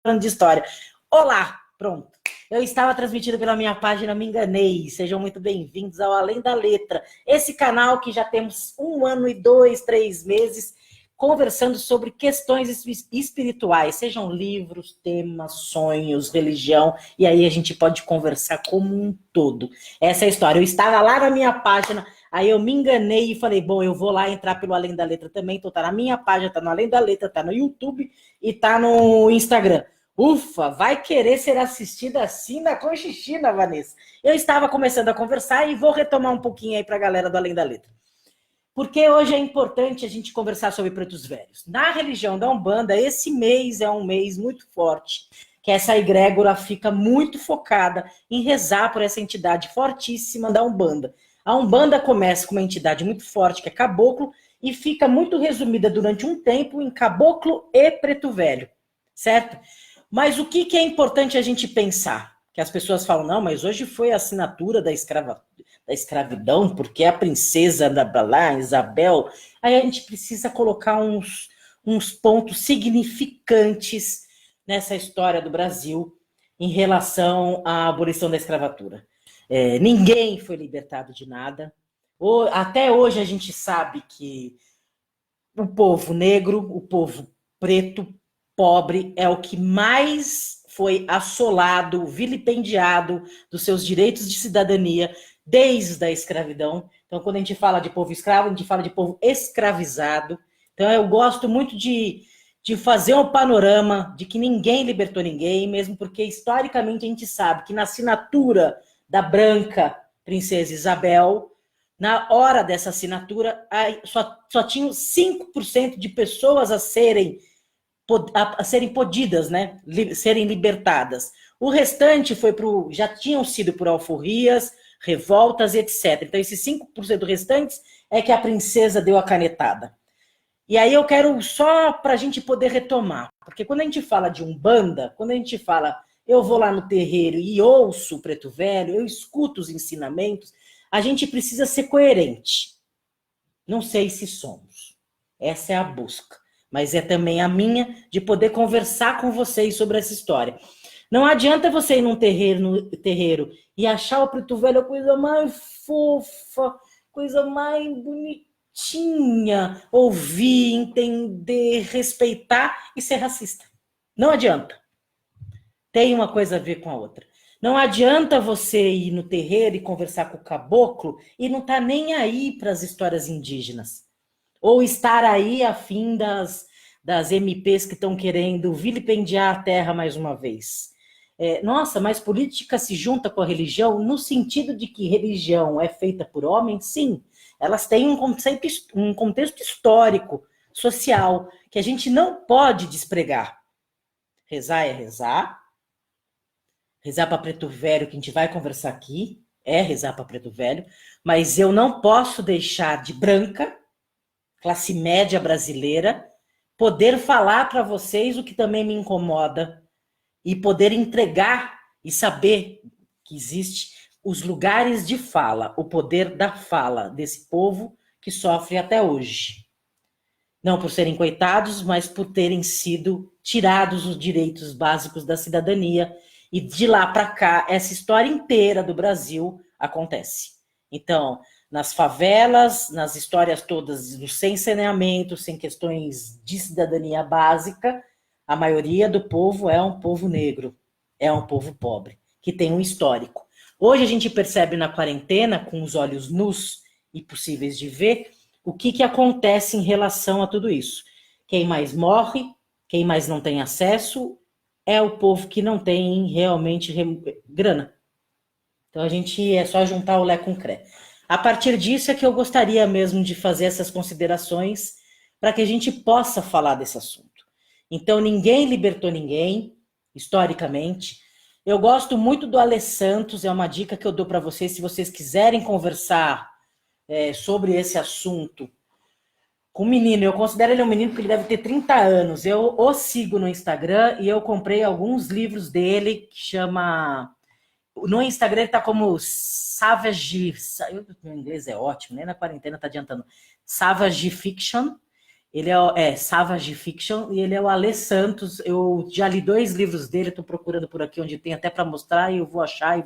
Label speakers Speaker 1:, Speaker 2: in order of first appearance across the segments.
Speaker 1: falando de história. Olá, pronto. Eu estava transmitindo pela minha página, me enganei. Sejam muito bem-vindos ao Além da Letra. Esse canal que já temos 1 ano e 2, 3 meses conversando sobre questões espirituais, sejam livros, temas, sonhos, religião, e aí a gente pode conversar como um todo. Essa é a história. Eu estava lá na minha página, aí eu me enganei e falei, bom, eu vou lá entrar pelo Além da Letra também, então tá na minha página, tá no Além da Letra, tá no YouTube e tá no Instagram. Ufa, vai querer ser assistida assim na Conchichina, Vanessa. Eu estava começando a conversar e vou retomar um pouquinho aí para a galera do Além da Letra. Porque hoje é importante a gente conversar sobre pretos velhos. Na religião da Umbanda, esse mês é um mês muito forte, que essa egrégora fica muito focada em rezar por essa entidade fortíssima da Umbanda. A Umbanda começa com uma entidade muito forte, que é caboclo, e fica muito resumida durante um tempo em caboclo e preto velho, certo? Mas o que é importante a gente pensar? Que as pessoas falam, não, mas hoje foi a assinatura da escravidão, porque a princesa da Balá, Isabel. Aí a gente precisa colocar uns pontos significantes nessa história do Brasil em relação à abolição da escravatura. Ninguém foi libertado de nada. Até hoje a gente sabe que o povo negro, o povo preto, pobre, é o que mais foi assolado, vilipendiado dos seus direitos de cidadania desde a escravidão. Então, quando a gente fala de povo escravo, a gente fala de povo escravizado. Então, eu gosto muito de fazer um panorama de que ninguém libertou ninguém, mesmo porque, historicamente, a gente sabe que na assinatura da branca princesa Isabel, na hora dessa assinatura, só tinham 5% de pessoas a serem podidas, né? Serem libertadas. O restante já tinham sido por alforrias, revoltas, etc. Então, esses 5% restantes é que a princesa deu a canetada. E aí eu quero só para a gente poder retomar, porque quando a gente fala de Umbanda, quando a gente fala eu vou lá no terreiro e ouço o preto velho, eu escuto os ensinamentos, a gente precisa ser coerente. Não sei se somos. Essa é a busca. Mas é também a minha de poder conversar com vocês sobre essa história. Não adianta você ir num terreiro e achar o preto velho a coisa mais fofa, coisa mais bonitinha, ouvir, entender, respeitar e ser racista. Não adianta. Tem uma coisa a ver com a outra. Não adianta você ir no terreiro e conversar com o caboclo e não tá nem aí para as histórias indígenas. Ou estar aí a fim das MPs que estão querendo vilipendiar a terra mais uma vez. Nossa, mas política se junta com a religião no sentido de que religião é feita por homens? Sim, elas têm um contexto histórico, social, que a gente não pode despregar. Rezar é rezar. Rezar para preto velho, que a gente vai conversar aqui, é rezar para preto velho, mas eu não posso deixar de branca, classe média brasileira, poder falar para vocês o que também me incomoda e poder entregar e saber que existe os lugares de fala, o poder da fala desse povo que sofre até hoje. Não por serem coitados, mas por terem sido tirados os direitos básicos da cidadania. E de lá para cá, essa história inteira do Brasil acontece. Então, nas favelas, nas histórias todas sem saneamento, sem questões de cidadania básica, a maioria do povo é um povo negro, é um povo pobre, que tem um histórico. Hoje a gente percebe na quarentena, com os olhos nus e possíveis de ver, o que acontece em relação a tudo isso. Quem mais morre, quem mais não tem acesso, é o povo que não tem realmente grana. Então a gente é só juntar o Lé com o Cré. A partir disso é que eu gostaria mesmo de fazer essas considerações para que a gente possa falar desse assunto. Então ninguém libertou ninguém, historicamente. Eu gosto muito do Alê Santos, é uma dica que eu dou para vocês, se vocês quiserem conversar sobre esse assunto com o menino. Eu considero ele um menino porque ele deve ter 30 anos. Eu o sigo no Instagram e eu comprei alguns livros dele que chama... No Instagram ele tá como Savage... Meu inglês é ótimo, nem na quarentena tá adiantando. Savage Fiction. Ele é Savage Fiction e ele é o Alê Santos. Eu já li 2 livros dele, estou procurando por aqui onde tem até para mostrar, e eu vou achar e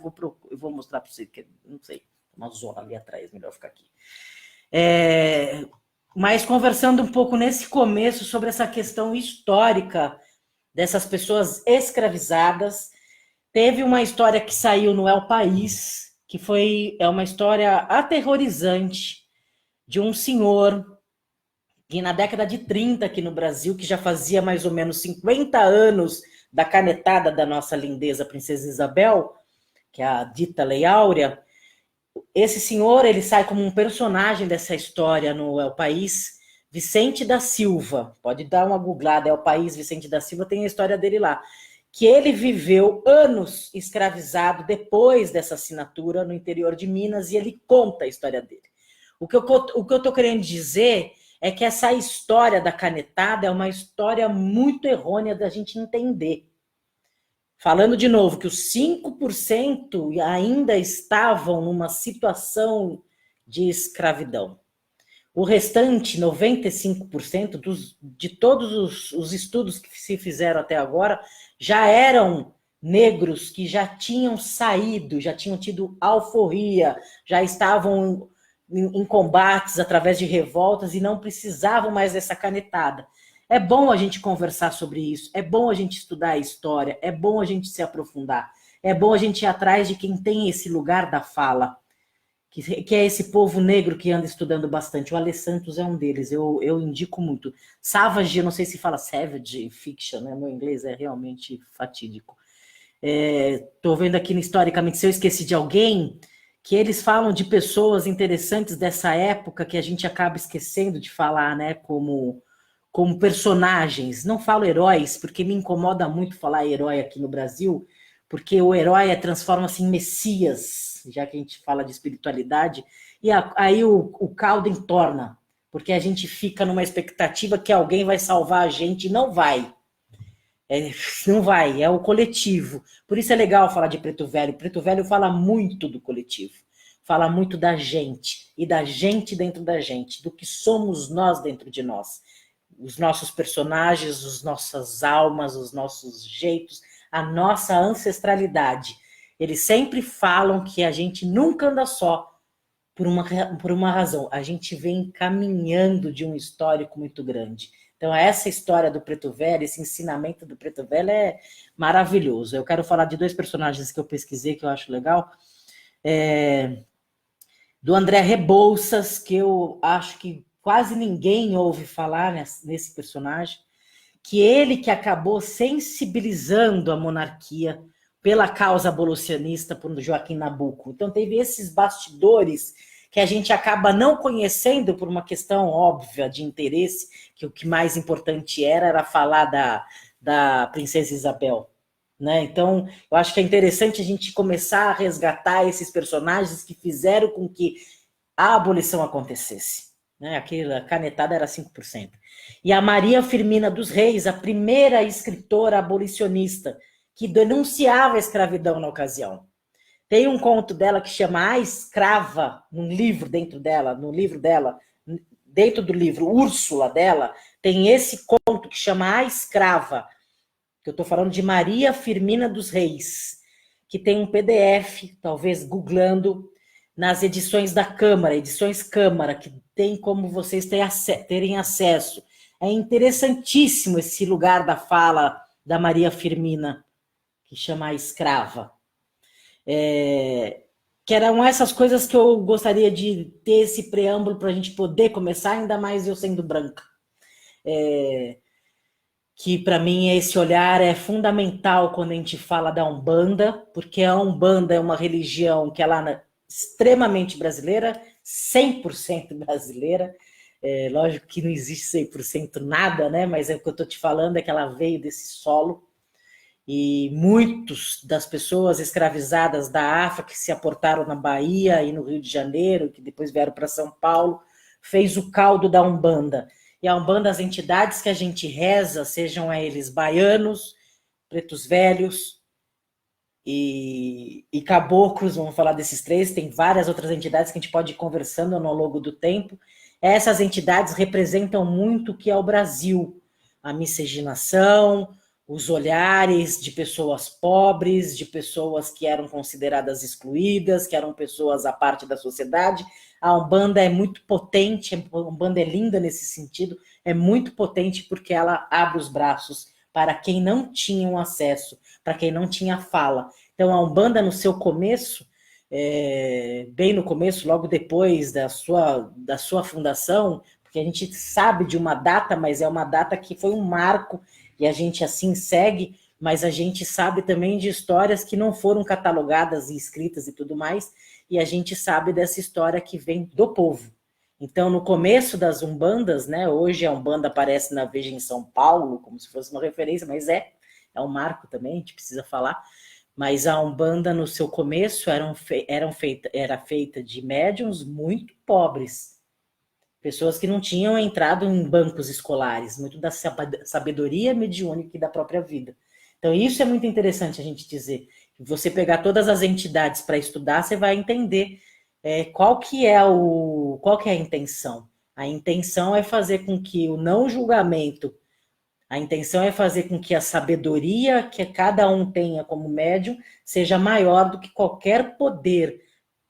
Speaker 1: eu vou mostrar para você, que não sei, uma zona ali atrás, melhor ficar aqui. Mas conversando um pouco nesse começo sobre essa questão histórica dessas pessoas escravizadas, teve uma história que saiu no El País, que é uma história aterrorizante de um senhor que na década de 30 aqui no Brasil, que já fazia mais ou menos 50 anos da canetada da nossa lindeza Princesa Isabel, que é a dita Lei Áurea, esse senhor, ele sai como um personagem dessa história no El País, Vicente da Silva. Pode dar uma googlada, El País, Vicente da Silva, tem a história dele lá. Que ele viveu anos escravizado depois dessa assinatura no interior de Minas, e ele conta a história dele. O que eu estou querendo dizer é que essa história da canetada é uma história muito errônea da gente entender. Falando de novo que os 5% ainda estavam numa situação de escravidão. O restante, 95%, de todos os estudos que se fizeram até agora, já eram negros que já tinham saído, já tinham tido alforria, já estavam em combates através de revoltas e não precisavam mais dessa canetada. É bom a gente conversar sobre isso, é bom a gente estudar a história, é bom a gente se aprofundar, é bom a gente ir atrás de quem tem esse lugar da fala, que é esse povo negro que anda estudando bastante. O Alê Santos é um deles, eu indico muito. Savage, eu não sei se fala Savage Fiction, né? Meu inglês é realmente fatídico. Estou vendo aqui historicamente, se eu esqueci de alguém, que eles falam de pessoas interessantes dessa época que a gente acaba esquecendo de falar, né? Como personagens. Não falo heróis, porque me incomoda muito falar herói aqui no Brasil, porque o herói transforma-se em messias, já que a gente fala de espiritualidade, e aí o caldo entorna, porque a gente fica numa expectativa que alguém vai salvar a gente, e não vai. Não vai, é o coletivo. Por isso é legal falar de Preto Velho. Preto Velho fala muito do coletivo, fala muito da gente, e da gente dentro da gente, do que somos nós dentro de nós. Os nossos personagens, as nossas almas, os nossos jeitos, a nossa ancestralidade. Eles sempre falam que a gente nunca anda só por uma razão. A gente vem caminhando de um histórico muito grande. Então, essa história do Preto Velho, esse ensinamento do Preto Velho é maravilhoso. Eu quero falar de 2 personagens que eu pesquisei, que eu acho legal. Do André Rebouças, que eu acho que quase ninguém ouve falar nesse personagem, que ele que acabou sensibilizando a monarquia pela causa abolicionista por Joaquim Nabuco. Então teve esses bastidores que a gente acaba não conhecendo por uma questão óbvia de interesse, que o que mais importante era falar da Princesa Isabel. Né? Então, eu acho que é interessante a gente começar a resgatar esses personagens que fizeram com que a abolição acontecesse. Né? Aquela canetada era 5%. E a Maria Firmina dos Reis, a primeira escritora abolicionista que denunciava a escravidão na ocasião. Tem um conto dela que chama A Escrava, no livro dela, dentro do livro Úrsula dela, tem esse conto que chama A Escrava, que eu estou falando de Maria Firmina dos Reis, que tem um PDF, talvez googlando, nas edições da Câmara, edições Câmara, que tem como vocês terem acesso. É interessantíssimo esse lugar da fala da Maria Firmina, que chama A Escrava. Que eram essas coisas que eu gostaria de ter esse preâmbulo para a gente poder começar, ainda mais eu sendo branca. Que para mim esse olhar é fundamental quando a gente fala da Umbanda, porque a Umbanda é uma religião que ela é extremamente brasileira, 100% brasileira. Lógico que não existe 100% nada, né? Mas o que eu estou te falando é que ela veio desse solo, e muitos das pessoas escravizadas da África que se aportaram na Bahia e no Rio de Janeiro, que depois vieram para São Paulo, fez o caldo da Umbanda. E a Umbanda, as entidades que a gente reza, sejam eles baianos, pretos velhos e caboclos, vamos falar desses 3, tem várias outras entidades que a gente pode ir conversando ao longo do tempo. Essas entidades representam muito o que é o Brasil, a miscigenação, os olhares de pessoas pobres, de pessoas que eram consideradas excluídas, que eram pessoas à parte da sociedade. A Umbanda é muito potente, a Umbanda é linda nesse sentido, é muito potente porque ela abre os braços para quem não tinha acesso, para quem não tinha fala. Então a Umbanda no seu começo, bem no começo, logo depois da sua fundação, porque a gente sabe de uma data, mas é uma data que foi um marco e a gente assim segue, mas a gente sabe também de histórias que não foram catalogadas e escritas e tudo mais, e a gente sabe dessa história que vem do povo. Então, no começo das umbandas, né, hoje a Umbanda aparece na Veja em São Paulo, como se fosse uma referência, mas é um marco também, a gente precisa falar, mas a Umbanda no seu começo era feita de médiuns muito pobres, pessoas que não tinham entrado em bancos escolares, muito da sabedoria mediúnica e da própria vida. Então, isso é muito interessante a gente dizer. Você pegar todas as entidades para estudar, você vai entender qual que é a intenção. A intenção é fazer com que o não julgamento, a intenção é fazer com que a sabedoria que cada um tenha como médium seja maior do que qualquer poder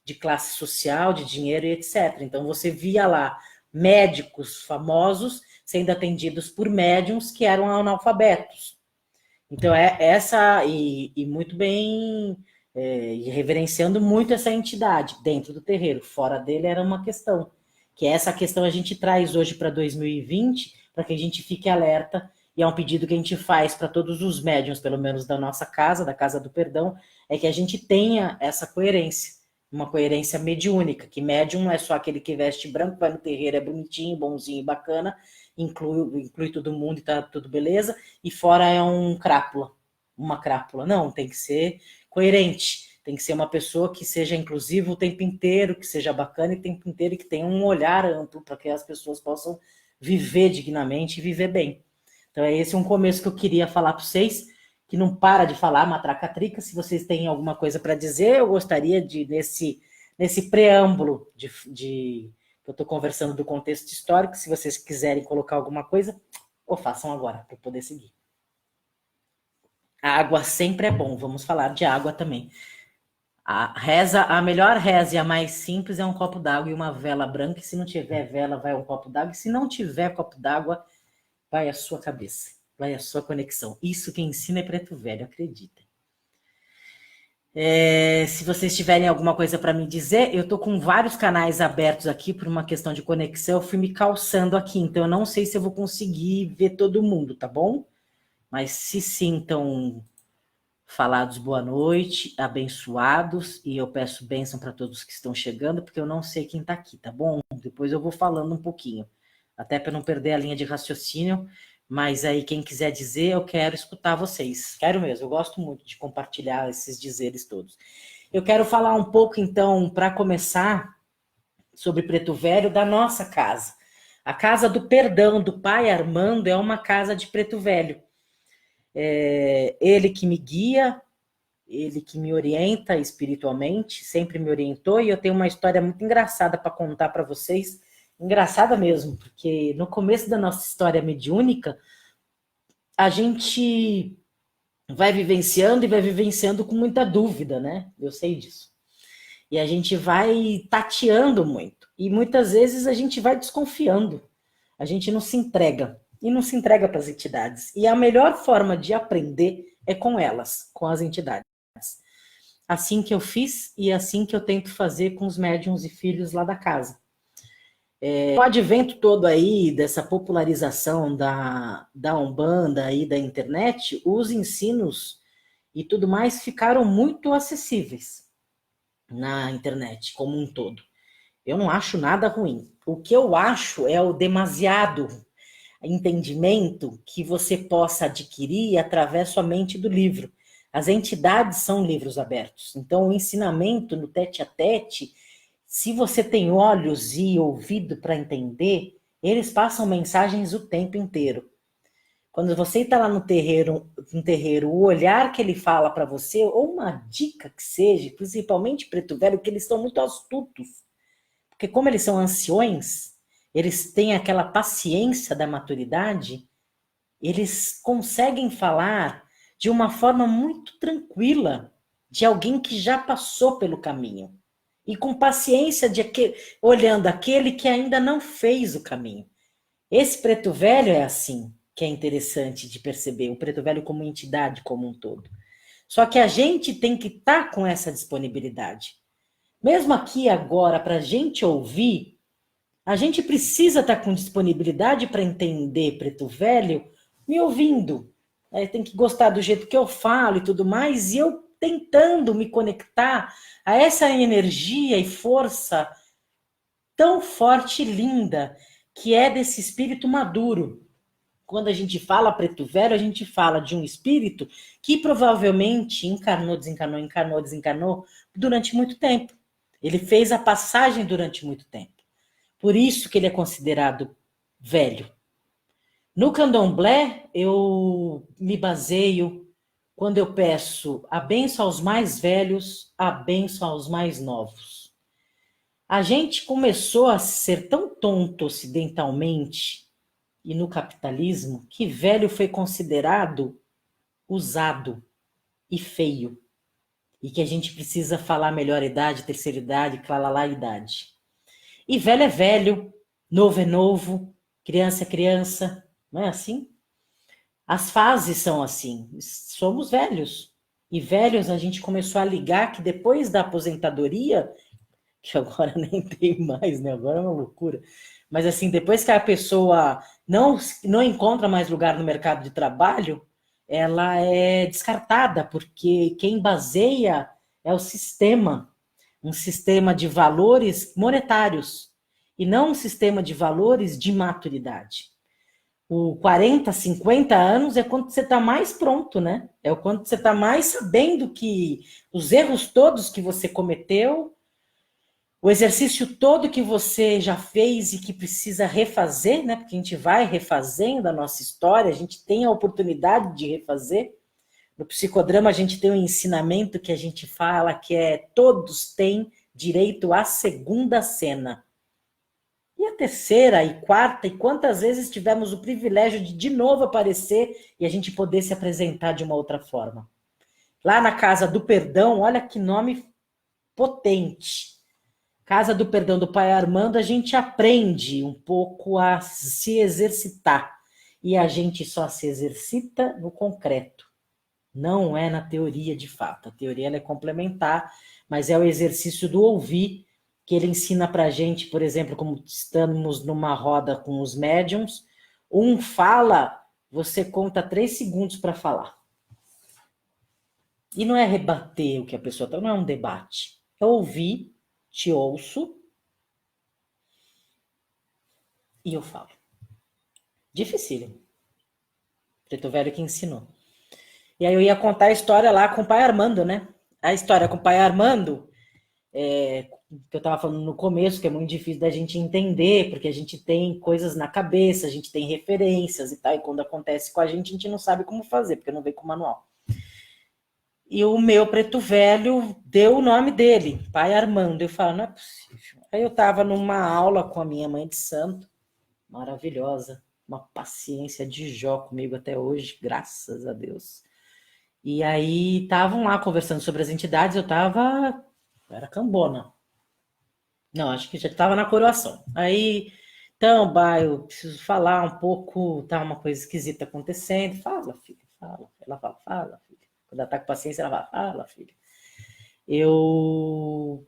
Speaker 1: de classe social, de dinheiro e etc. Então, você via lá médicos famosos sendo atendidos por médiums que eram analfabetos. Então, e muito bem, e reverenciando muito essa entidade dentro do terreiro. Fora dele era uma questão, que essa questão a gente traz hoje para 2020, para que a gente fique alerta, e é um pedido que a gente faz para todos os médiuns, pelo menos da nossa casa, da Casa do Perdão, é que a gente tenha essa coerência, uma coerência mediúnica, que médium não é só aquele que veste branco, vai no terreiro, é bonitinho, bonzinho e bacana, inclui todo mundo e tá tudo beleza, e fora é uma crápula. Não, tem que ser coerente, tem que ser uma pessoa que seja inclusiva o tempo inteiro, que seja bacana o tempo inteiro e que tenha um olhar amplo para que as pessoas possam viver dignamente e viver bem. Então, esse é um começo que eu queria falar para vocês, que não para de falar, matraca-trica. Se vocês têm alguma coisa para dizer, eu gostaria de, nesse preâmbulo que eu estou conversando do contexto histórico, se vocês quiserem colocar alguma coisa, ou façam agora, para poder seguir. A água sempre é bom, vamos falar de água também. A melhor reza e a mais simples é um copo d'água e uma vela branca, e se não tiver vela, vai um copo d'água, e se não tiver copo d'água, vai a sua cabeça, vai a sua conexão. Isso quem ensina é preto velho, acredita. Se vocês tiverem alguma coisa para me dizer, eu estou com vários canais abertos aqui por uma questão de conexão, eu fui me calçando aqui, então eu não sei se eu vou conseguir ver todo mundo, tá bom? Mas se sintam falados boa noite, abençoados, e eu peço bênção para todos que estão chegando, porque eu não sei quem está aqui, tá bom? Depois eu vou falando um pouquinho, até para não perder a linha de raciocínio, mas aí quem quiser dizer, eu quero escutar vocês. Quero mesmo, eu gosto muito de compartilhar esses dizeres todos. Eu quero falar um pouco, então, para começar, sobre Preto Velho, da nossa casa. A Casa do Perdão, do pai Armando, é uma casa de Preto Velho. Ele que me guia, ele que me orienta espiritualmente, sempre me orientou, e eu tenho uma história muito engraçada para contar para vocês, engraçada mesmo, porque no começo da nossa história mediúnica, a gente vai vivenciando com muita dúvida, né? Eu sei disso. E a gente vai tateando muito. E muitas vezes a gente vai desconfiando. A gente não se entrega. E não se entrega para as entidades. E a melhor forma de aprender é com elas, com as entidades. Assim que eu fiz e assim que eu tento fazer com os médiuns e filhos lá da casa. O advento todo aí dessa popularização da Umbanda e da internet, os ensinos e tudo mais ficaram muito acessíveis na internet como um todo. Eu não acho nada ruim. O que eu acho é o demasiado entendimento que você possa adquirir através somente do livro. As entidades são livros abertos. Então, o ensinamento no tete-a-tete, se você tem olhos e ouvido para entender, eles passam mensagens o tempo inteiro. Quando você está lá no terreiro, o olhar que ele fala para você, ou uma dica que seja, principalmente Preto Velho, que eles são muito astutos. Porque como eles são anciões, eles têm aquela paciência da maturidade, eles conseguem falar de uma forma muito tranquila, de alguém que já passou pelo caminho. E com paciência, olhando aquele que ainda não fez o caminho. Esse preto velho é assim, que é interessante de perceber, o preto velho como entidade como um todo. Só que a gente tem que estar com essa disponibilidade. Mesmo aqui agora, para a gente ouvir, a gente precisa estar com disponibilidade para entender preto velho me ouvindo. Tem que gostar do jeito que eu falo e tudo mais, e eu tentando me conectar a essa energia e força tão forte e linda que é desse espírito maduro. Quando a gente fala preto velho, a gente fala de um espírito que provavelmente encarnou, desencarnou, encarnou, desencarnou durante muito tempo. Ele fez a passagem durante muito tempo. Por isso que ele é considerado velho. No candomblé, eu me baseio, quando eu peço a bênção aos mais velhos, a bênção aos mais novos. A gente começou a ser tão tonto ocidentalmente e no capitalismo que velho foi considerado usado e feio. E que a gente precisa falar melhor idade, terceira idade, clalala idade. E velho é velho, novo é novo, criança é criança, não é assim? As fases são assim, somos velhos. E velhos a gente começou a ligar que depois da aposentadoria, que agora nem tem mais, né? Agora é uma loucura. Mas assim, depois que a pessoa não encontra mais lugar no mercado de trabalho, ela é descartada, porque quem baseia é o sistema, um sistema de valores monetários, e não um sistema de valores de maturidade. O 40, 50 anos é quando você está mais pronto, né? É o quando você está mais sabendo que os erros todos que você cometeu, o exercício todo que você já fez e que precisa refazer, né? Porque a gente vai refazendo a nossa história, a gente tem a oportunidade de refazer. No psicodrama a gente tem um ensinamento que a gente fala que é todos têm direito à segunda cena. E a terceira e quarta, e quantas vezes tivemos o privilégio de novo aparecer e a gente poder se apresentar de uma outra forma. Lá na Casa do Perdão, olha que nome potente. Casa do Perdão do Pai Armando, a gente aprende um pouco a se exercitar. E a gente só se exercita no concreto. Não é na teoria de fato. A teoria ela é complementar, mas é o exercício do ouvir que ele ensina para a gente, por exemplo, como estamos numa roda com os médiums, um fala, você conta 3 segundos para falar. E não é rebater o que a pessoa está, não é um debate. É ouvir, te ouço, e eu falo. Dificílimo. Preto Velho que ensinou. E aí eu ia contar a história lá com o pai Armando, né? A história com o pai Armando, que eu estava falando no começo, que é muito difícil da gente entender, porque a gente tem coisas na cabeça, a gente tem referências e tal, e quando acontece com a gente não sabe como fazer, porque não veio com o manual. E o meu preto velho deu o nome dele, pai Armando. Eu falo, não é possível. Aí eu estava numa aula com a minha mãe de santo, maravilhosa, uma paciência de Jó comigo até hoje, graças a Deus. E aí estavam lá conversando sobre as entidades, eu era cambona. Não, acho que já estava na coroação. Aí, então, eu preciso falar um pouco, tá uma coisa esquisita acontecendo. Fala, filha, fala. Ela fala, filha. Quando ela tá com paciência, ela fala, filha. O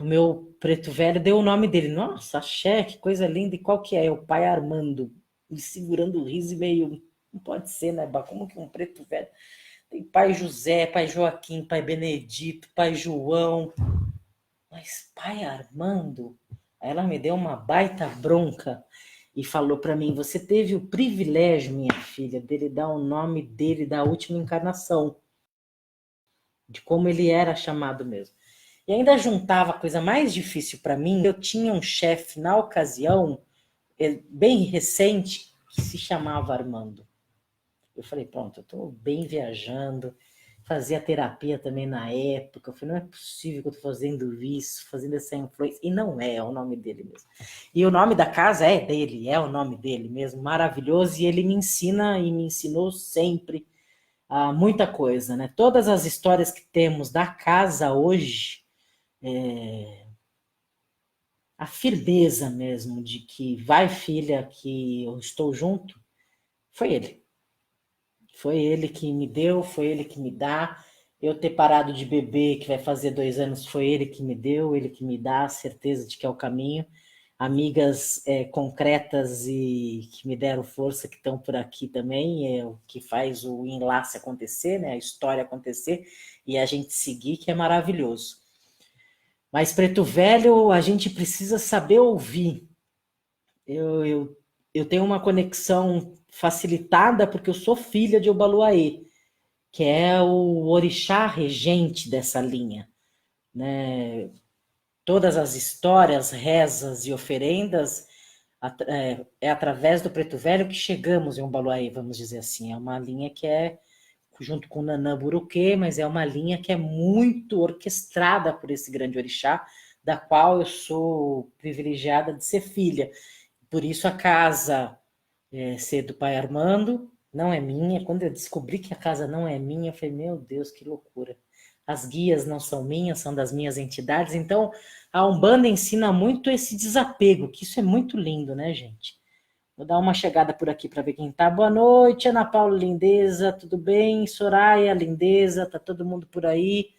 Speaker 1: meu preto velho deu o nome dele. Nossa, axé, que coisa linda. E qual que é? É o pai Armando. Me segurando o riso e meio... Não pode ser, né, Bá? Como que um preto velho... Tem pai José, pai Joaquim, pai Benedito, pai João. Mas pai Armando? Aí ela me deu uma baita bronca e falou para mim, você teve o privilégio, minha filha, dele dar o nome dele da última encarnação. De como ele era chamado mesmo. E ainda juntava a coisa mais difícil para mim, eu tinha um chefe na ocasião, bem recente, que se chamava Armando. Eu falei, pronto, eu estou bem viajando. fazia terapia também na época. Eu falei, não é possível que eu tô fazendo isso, fazendo essa influência. E não é o nome dele mesmo. E o nome da casa é dele, é o nome dele mesmo, maravilhoso. E ele me ensina e me ensinou sempre muita coisa, né? Todas as histórias que temos da casa hoje, a firmeza mesmo de que vai, filha, que eu estou junto, foi ele. Foi ele que me deu, foi ele que me dá. Eu ter parado de beber, que vai fazer 2 anos, foi ele que me deu, ele que me dá a certeza de que é o caminho. Amigas concretas e que me deram força, que estão por aqui também, é o que faz o enlace acontecer, né? A história acontecer e a gente seguir, que é maravilhoso. Mas Preto Velho, a gente precisa saber ouvir. Eu tenho uma conexão facilitada porque eu sou filha de Obaluaê, que é o orixá regente dessa linha, né? Todas as histórias, rezas e oferendas é através do Preto Velho que chegamos em Obaluaê, vamos dizer assim. É uma linha que é junto com o Nanã Buruquê, mas é uma linha que é muito orquestrada por esse grande orixá, da qual eu sou privilegiada de ser filha. Por isso a casa ser do pai Armando não é minha. Quando eu descobri que a casa não é minha, eu falei, meu Deus, que loucura. As guias não são minhas, são das minhas entidades. Então, a Umbanda ensina muito esse desapego, que isso é muito lindo, né, gente? Vou dar uma chegada por aqui para ver quem tá. Boa noite, Ana Paula Lindeza, tudo bem? Soraya Lindeza, tá todo mundo por aí?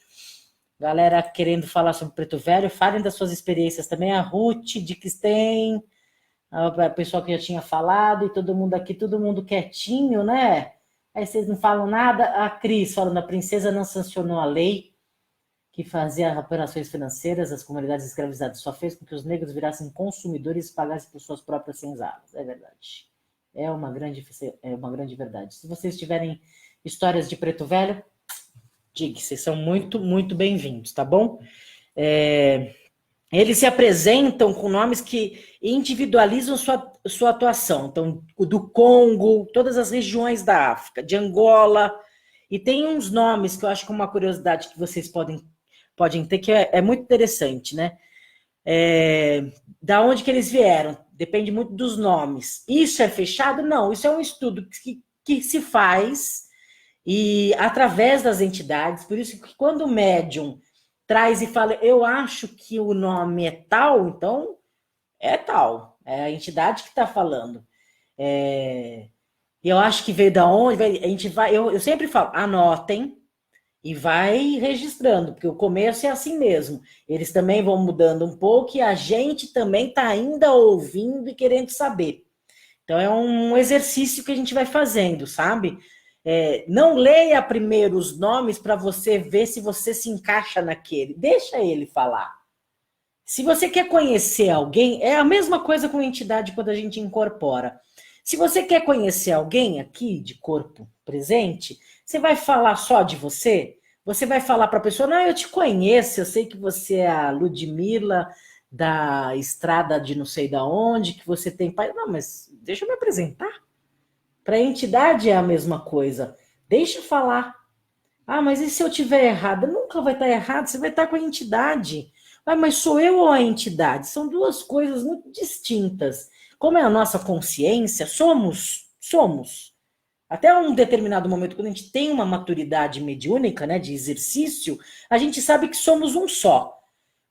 Speaker 1: Galera querendo falar sobre Preto Velho, falem das suas experiências também. A Ruth de Kristen, o pessoal que já tinha falado, e todo mundo aqui, todo mundo quietinho, né? Aí vocês não falam nada. A Cris falando, a princesa não sancionou a lei que fazia operações financeiras das comunidades escravizadas, só fez com que os negros virassem consumidores e pagassem por suas próprias senzalas. É verdade. É uma grande verdade. Se vocês tiverem histórias de Preto Velho, diga, vocês são muito, muito bem-vindos, tá bom? Eles se apresentam com nomes que individualizam sua atuação. Então, o do Congo, todas as regiões da África, de Angola, e tem uns nomes que eu acho que é uma curiosidade que vocês podem ter, que é muito interessante, né? Da onde que eles vieram, depende muito dos nomes. Isso é fechado? Não, isso é um estudo que se faz e através das entidades, por isso que quando o médium traz e fala, eu acho que o nome é tal, então é tal, é a entidade que está falando. Eu acho que veio da onde, a gente vai, eu sempre falo, anotem e vai registrando, porque o começo é assim mesmo. Eles também vão mudando um pouco e a gente também está ainda ouvindo e querendo saber. Então é um exercício que a gente vai fazendo, sabe? Não leia primeiro os nomes para você ver se você se encaixa naquele. Deixa ele falar. Se você quer conhecer alguém, é a mesma coisa com a entidade quando a gente incorpora. Se você quer conhecer alguém aqui de corpo presente, você vai falar só de você? Você vai falar para a pessoa, não, eu te conheço, eu sei que você é a Ludmilla da estrada de não sei da onde, que você tem pai. Não, mas deixa eu me apresentar. Para a entidade é a mesma coisa. Deixa eu falar. Ah, mas e se eu tiver errado? Nunca vai estar errado, você vai estar com a entidade. Ah, mas sou eu ou a entidade? São duas coisas muito distintas. Como é a nossa consciência, somos. Até um determinado momento, quando a gente tem uma maturidade mediúnica, né, de exercício, a gente sabe que somos um só.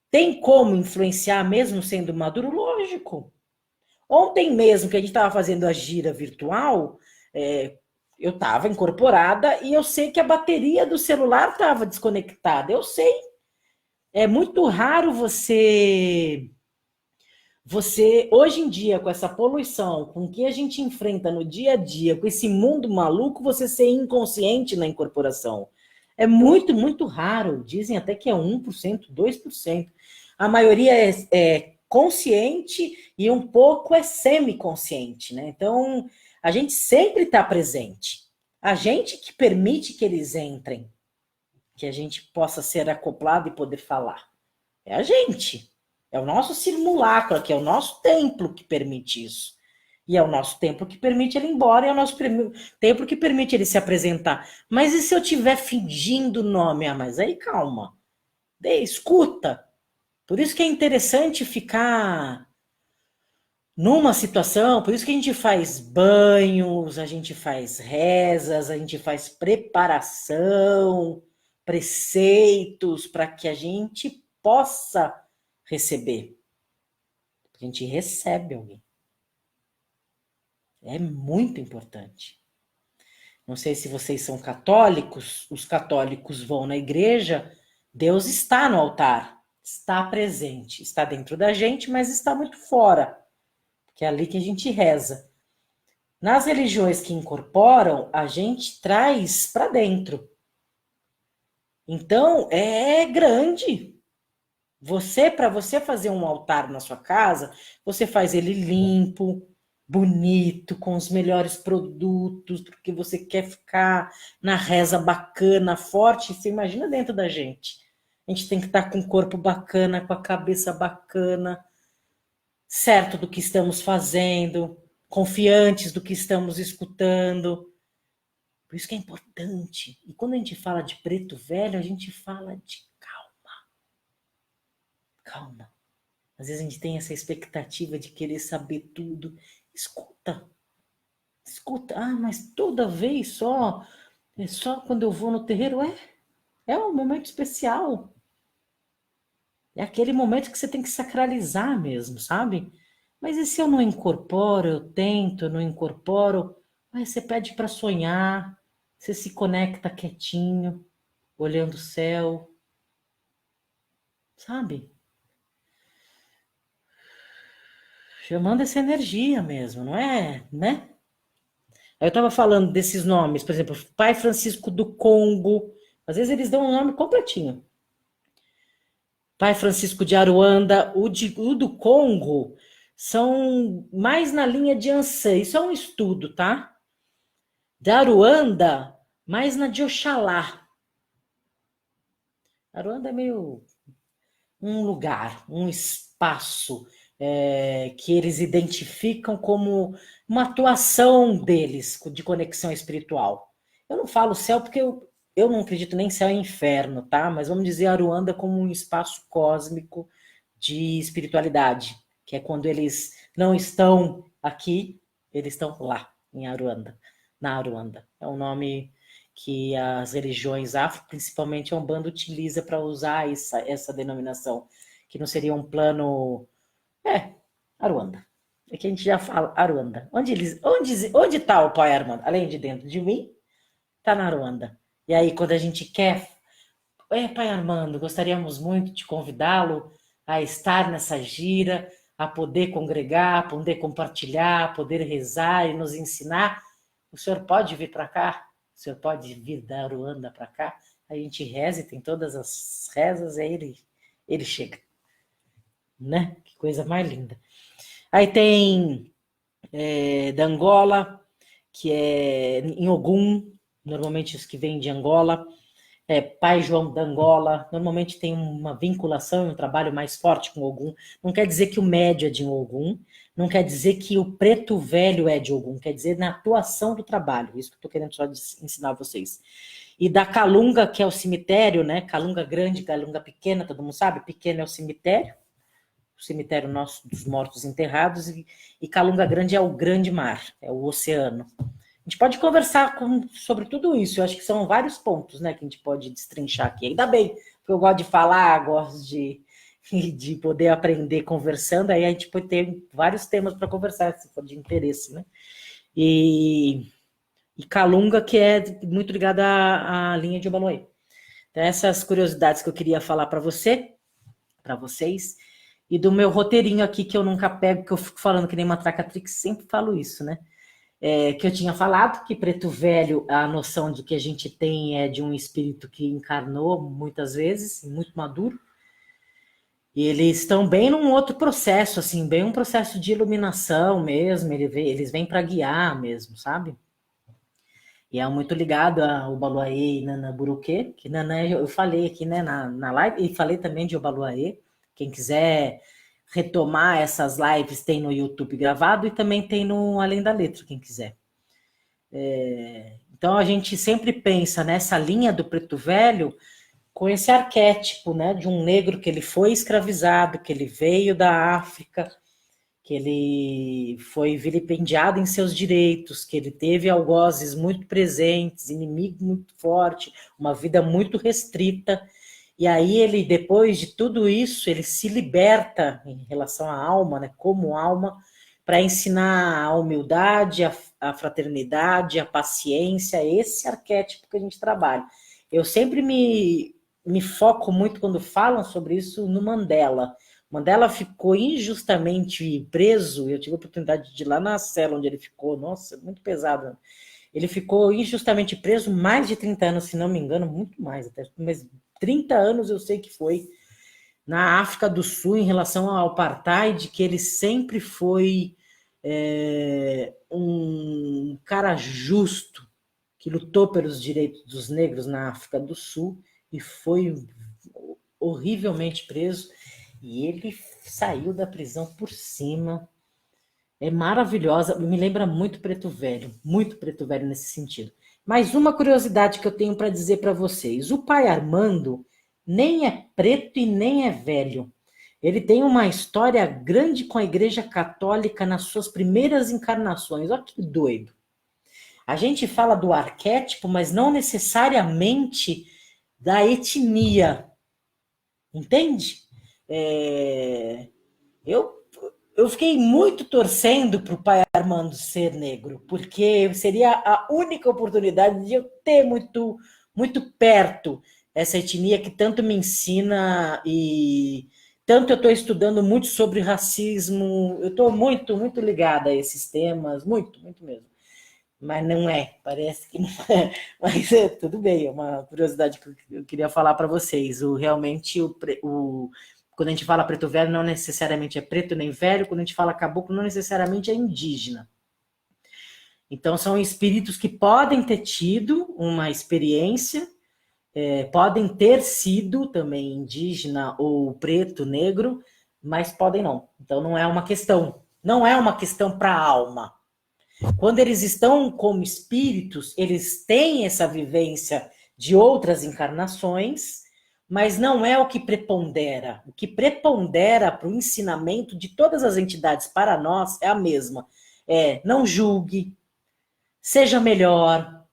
Speaker 1: Tem como influenciar mesmo sendo maduro? Lógico. Ontem mesmo que a gente estava fazendo a gira virtual, eu estava incorporada e eu sei que a bateria do celular estava desconectada. Eu sei. É muito raro você, hoje em dia, com essa poluição, com o que a gente enfrenta no dia a dia, com esse mundo maluco, você ser inconsciente na incorporação. É muito, muito raro. Dizem até que é 1%, 2%. A maioria é consciente e um pouco é semiconsciente, né? Então, a gente sempre está presente. A gente que permite que eles entrem, que a gente possa ser acoplado e poder falar. É a gente. É o nosso simulacro aqui, é o nosso templo que permite isso. E é o nosso templo que permite ele ir embora, e é o nosso templo que permite ele se apresentar. Mas e se eu estiver fingindo o nome? Ah, mas aí calma. Escuta. Por isso que é interessante ficar numa situação, por isso que a gente faz banhos, a gente faz rezas, a gente faz preparação, preceitos, para que a gente possa receber. A gente recebe alguém. É muito importante. Não sei se vocês são católicos, os católicos vão na igreja, Deus está no altar, está presente, está dentro da gente, mas está muito fora, que é ali que a gente reza. Nas religiões que incorporam, a gente traz para dentro. Então, é grande. Para você fazer um altar na sua casa, você faz ele limpo, bonito, com os melhores produtos, porque você quer ficar na reza bacana, forte. Você imagina dentro da gente. A gente tem que estar com o corpo bacana, com a cabeça bacana, certo do que estamos fazendo, confiantes do que estamos escutando. Por isso que é importante. E quando a gente fala de preto velho, a gente fala de calma. Às vezes a gente tem essa expectativa de querer saber tudo. Escuta. Ah, mas toda vez só, é só quando eu vou no terreiro? É um momento especial. É aquele momento que você tem que sacralizar mesmo, sabe? Mas e se eu não incorporo, eu tento, eu não incorporo? Aí você pede para sonhar, você se conecta quietinho, olhando o céu, sabe? Chamando essa energia mesmo, não é? Né? Aí eu estava falando desses nomes, por exemplo, Pai Francisco do Congo. Às vezes eles dão um nome completinho. Pai Francisco de Aruanda, o do Congo são mais na linha de Ansã. Isso é um estudo, tá? De Aruanda, mais na de Oxalá. Aruanda é meio um lugar, um espaço que eles identificam como uma atuação deles de conexão espiritual. Eu não falo céu porque eu não acredito nem em céu e inferno, tá? Mas vamos dizer Aruanda como um espaço cósmico de espiritualidade, que é quando eles não estão aqui, eles estão lá, em Aruanda, na Aruanda. É um nome que as religiões afro, principalmente a Umbanda, utiliza para usar essa denominação, que não seria um plano... Aruanda. É que a gente já fala Aruanda. Onde está o pai Armando? Além de dentro de mim, está na Aruanda. E aí, quando a gente quer... pai Armando, gostaríamos muito de convidá-lo a estar nessa gira, a poder congregar, a poder compartilhar, a poder rezar e nos ensinar. O senhor pode vir para cá? O senhor pode vir da Aruanda para cá? A gente reza e tem todas as rezas, aí ele chega. Né? Que coisa mais linda. Aí tem da Angola, que é em Ogum, normalmente os que vêm de Angola, Pai João da Angola, normalmente tem uma vinculação, um trabalho mais forte com Ogum. Não quer dizer que o médio é de Ogum, não quer dizer que o preto velho é de Ogum, quer dizer na atuação do trabalho, isso que eu estou querendo só ensinar vocês. E da Calunga, que é o cemitério, né? Calunga grande, Calunga pequena, todo mundo sabe, pequeno é o cemitério nosso dos mortos enterrados, e Calunga Grande é o grande mar, é o oceano. A gente pode conversar sobre tudo isso, eu acho que são vários pontos, né, que a gente pode destrinchar aqui. Ainda bem, porque eu gosto de falar, gosto de poder aprender conversando, aí a gente pode ter vários temas para conversar, se for de interesse, né? E Calunga, que é muito ligada à linha de Obaloaê. Então, essas curiosidades que eu queria falar para vocês, e do meu roteirinho aqui, que eu nunca pego, que eu fico falando que nem uma tracatrix, sempre falo isso, né? Que eu tinha falado, que preto velho, a noção de que a gente tem é de um espírito que encarnou muitas vezes, muito maduro, e eles estão bem num outro processo, assim, bem um processo de iluminação mesmo, eles vêm para guiar mesmo, sabe? E é muito ligado ao Obaloaê e Nana Buruquê, que Nana eu falei aqui, né, na live, e falei também de Obaloaê. Quem quiser retomar essas lives, tem no YouTube gravado e também tem no Além da Letra, quem quiser. Então a gente sempre pensa nessa linha do preto velho com esse arquétipo, né, de um negro que ele foi escravizado, que ele veio da África, que ele foi vilipendiado em seus direitos, que ele teve algozes muito presentes, inimigo muito forte, uma vida muito restrita. E aí ele, depois de tudo isso, ele se liberta em relação à alma, né, como alma, para ensinar a humildade, a fraternidade, a paciência, esse arquétipo que a gente trabalha. Eu sempre me foco muito quando falam sobre isso no Mandela. Mandela ficou injustamente preso, eu tive a oportunidade de ir lá na cela onde ele ficou, nossa, muito pesado. Ele ficou injustamente preso mais de 30 anos, se não me engano, muito mais até, mas 30 anos eu sei que foi, na África do Sul, em relação ao apartheid, que ele sempre foi um cara justo, que lutou pelos direitos dos negros na África do Sul e foi horrivelmente preso. E ele saiu da prisão por cima. É maravilhosa, me lembra muito Preto Velho nesse sentido. Mas uma curiosidade que eu tenho para dizer para vocês: o pai Armando nem é preto e nem é velho. Ele tem uma história grande com a Igreja Católica nas suas primeiras encarnações. Olha que doido. A gente fala do arquétipo, mas não necessariamente da etnia. Entende? Eu fiquei muito torcendo para o pai Armando ser negro, porque seria a única oportunidade de eu ter muito, muito perto essa etnia que tanto me ensina e tanto eu estou estudando muito sobre racismo. Eu estou muito, muito ligada a esses temas, muito, muito mesmo. Mas não é, parece que não é. Mas tudo bem, é uma curiosidade que eu queria falar para vocês. Realmente, quando a gente fala preto velho, não necessariamente é preto nem velho. Quando a gente fala caboclo, não necessariamente é indígena. Então, são espíritos que podem ter tido uma experiência, podem ter sido também indígena ou preto, negro, mas podem não. Então, não é uma questão. Não é uma questão para a alma. Quando eles estão como espíritos, eles têm essa vivência de outras encarnações, mas não é o que prepondera. O que prepondera para o ensinamento de todas as entidades para nós é a mesma. Não julgue, seja melhor,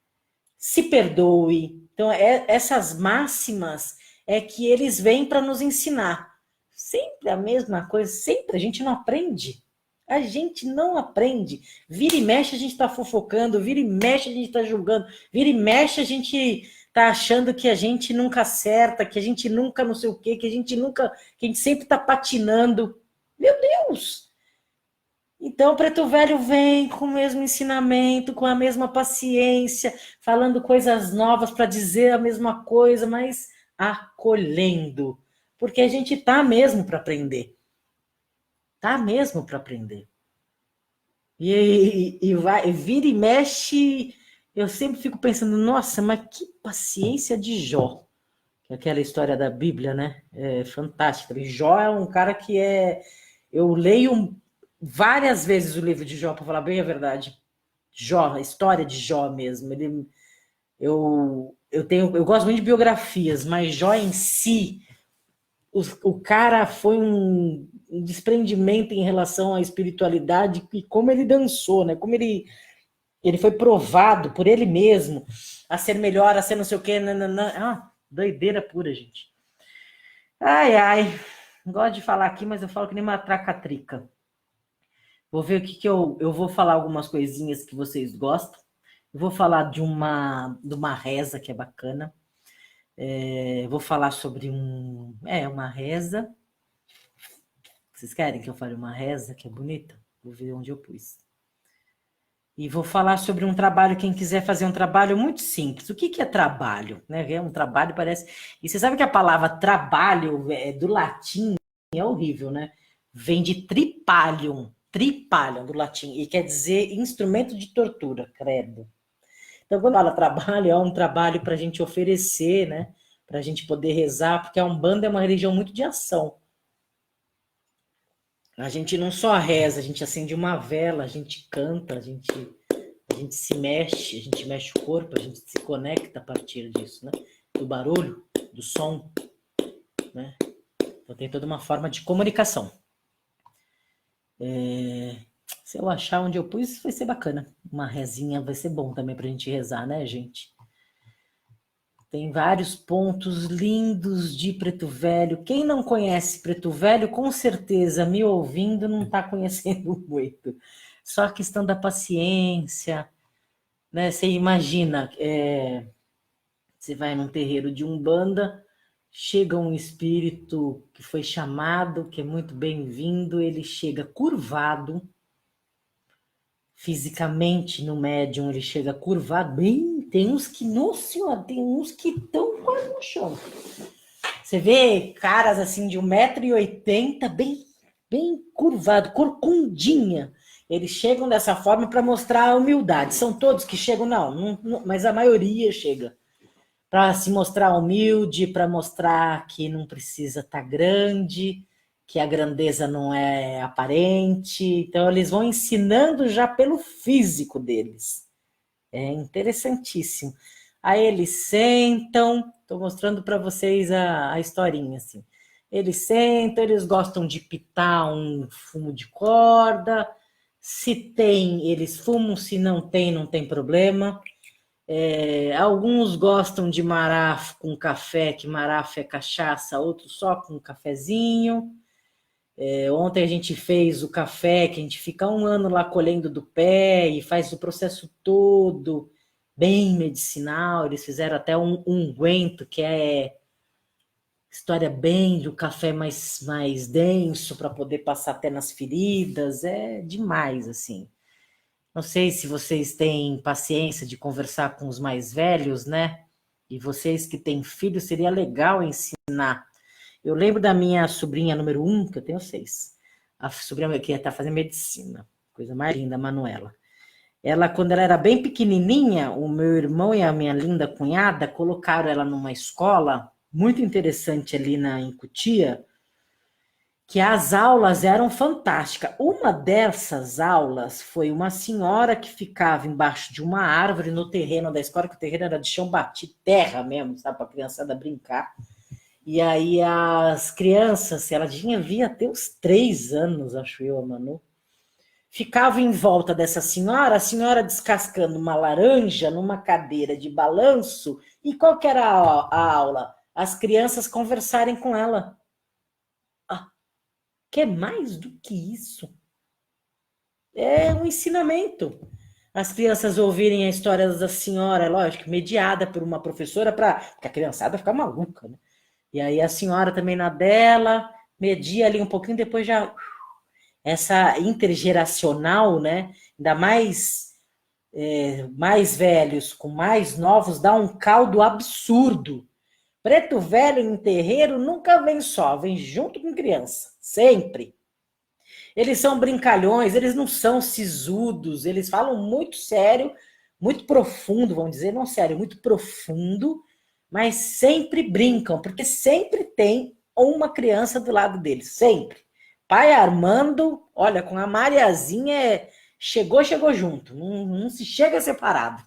Speaker 1: se perdoe. Então, essas máximas é que eles vêm para nos ensinar. Sempre a mesma coisa, sempre a gente não aprende. A gente não aprende. Vira e mexe a gente está fofocando, vira e mexe a gente está julgando, vira e mexe a gente está achando que a gente nunca acerta, que a gente nunca não sei o quê, que a gente sempre está patinando. Meu Deus! Então o Preto Velho vem com o mesmo ensinamento, com a mesma paciência, falando coisas novas para dizer a mesma coisa, mas acolhendo. Porque a gente está mesmo para aprender. Tá mesmo para aprender. Vira e mexe, eu sempre fico pensando, nossa, mas que paciência de Jó. Aquela história da Bíblia, né? É fantástica. E Jó é um cara que eu leio várias vezes o livro de Jó, para falar bem a verdade. Jó, a história de Jó mesmo. Eu gosto muito de biografias, mas Jó em si, o cara foi um desprendimento em relação à espiritualidade e como ele dançou, né? Como ele foi provado por ele mesmo a ser melhor, a ser não sei o quê. Doideira pura, gente. Ai, ai. Gosto de falar aqui, mas eu falo que nem uma tracatrica. Vou ver o que eu vou falar algumas coisinhas que vocês gostam. Eu vou falar de uma reza que é bacana. Vou falar sobre uma reza. Vocês querem que eu fale uma reza que é bonita? Vou ver onde eu pus. E vou falar sobre um trabalho, quem quiser fazer um trabalho muito simples. O que é trabalho? Né? É um trabalho, parece... E você sabe que a palavra trabalho, do latim, é horrível, né? Vem de tripalium, do latim, e quer dizer instrumento de tortura, credo. Então, quando fala trabalho, é um trabalho para a gente oferecer, né? Para a gente poder rezar, porque a Umbanda é uma religião muito de ação. A gente não só reza, a gente acende uma vela, a gente canta, a gente se mexe, a gente mexe o corpo, a gente se conecta a partir disso, né? Do barulho, do som, né? Então tem toda uma forma de comunicação. Se eu achar onde eu pus, vai ser bacana. Uma rezinha vai ser bom também pra gente rezar, né, gente? Tem vários pontos lindos de Preto Velho. Quem não conhece Preto Velho, com certeza, me ouvindo, não está conhecendo muito. Só a questão da paciência, né? Você imagina, você vai num terreiro de Umbanda, chega um espírito que foi chamado, que é muito bem-vindo, ele chega curvado, fisicamente no médium, ele chega curvado, bem, tem uns que, nossa senhora, tem uns que estão quase no chão. Você vê caras assim de 1,80 m, bem curvado, corcundinha. Eles chegam dessa forma para mostrar a humildade. São todos que chegam? Não, mas a maioria chega. Para se mostrar humilde, para mostrar que não precisa estar grande, que a grandeza não é aparente. Então, eles vão ensinando já pelo físico deles. É interessantíssimo. Aí eles sentam, estou mostrando para vocês a historinha, assim. Eles sentam, eles gostam de pitar um fumo de corda. Se tem, eles fumam, se não tem, não tem problema. Alguns gostam de marafo com café, que marafo é cachaça, outros só com cafezinho. Ontem a gente fez o café, que a gente fica 1 ano lá colhendo do pé e faz o processo todo, bem medicinal. Eles fizeram até um unguento, que é história bem do café mais denso, para poder passar até nas feridas. É demais, assim. Não sei se vocês têm paciência de conversar com os mais velhos, né? E vocês que têm filhos, seria legal ensinar. Eu lembro da minha sobrinha número 1, que eu tenho 6. A sobrinha que está fazendo medicina. Coisa mais linda, a Manuela. Ela, quando ela era bem pequenininha, o meu irmão e a minha linda cunhada colocaram ela numa escola muito interessante ali em Cotia, que as aulas eram fantásticas. Uma dessas aulas foi uma senhora que ficava embaixo de uma árvore no terreno da escola, que o terreno era de chão batido, terra mesmo, sabe, para a criançada brincar. E aí as crianças, ela devia ter uns 3 anos, acho eu, a Manu, ficava em volta dessa senhora, a senhora descascando uma laranja numa cadeira de balanço. E qual que era a aula? As crianças conversarem com ela. Quer mais do que isso? É um ensinamento. As crianças ouvirem a história da senhora, lógico, mediada por uma professora, porque a criançada fica maluca, né? E aí a senhora também na dela, media ali um pouquinho, depois já... Essa intergeracional, né? Ainda mais velhos com mais novos, dá um caldo absurdo. Preto velho em terreiro nunca vem só, vem junto com criança, sempre. Eles são brincalhões, eles não são sisudos, eles falam muito sério, muito profundo, vamos dizer, não sério, muito profundo, mas sempre brincam, porque sempre tem uma criança do lado deles, sempre. Pai Armando, olha, com a Mariazinha, chegou junto, não se chega separado.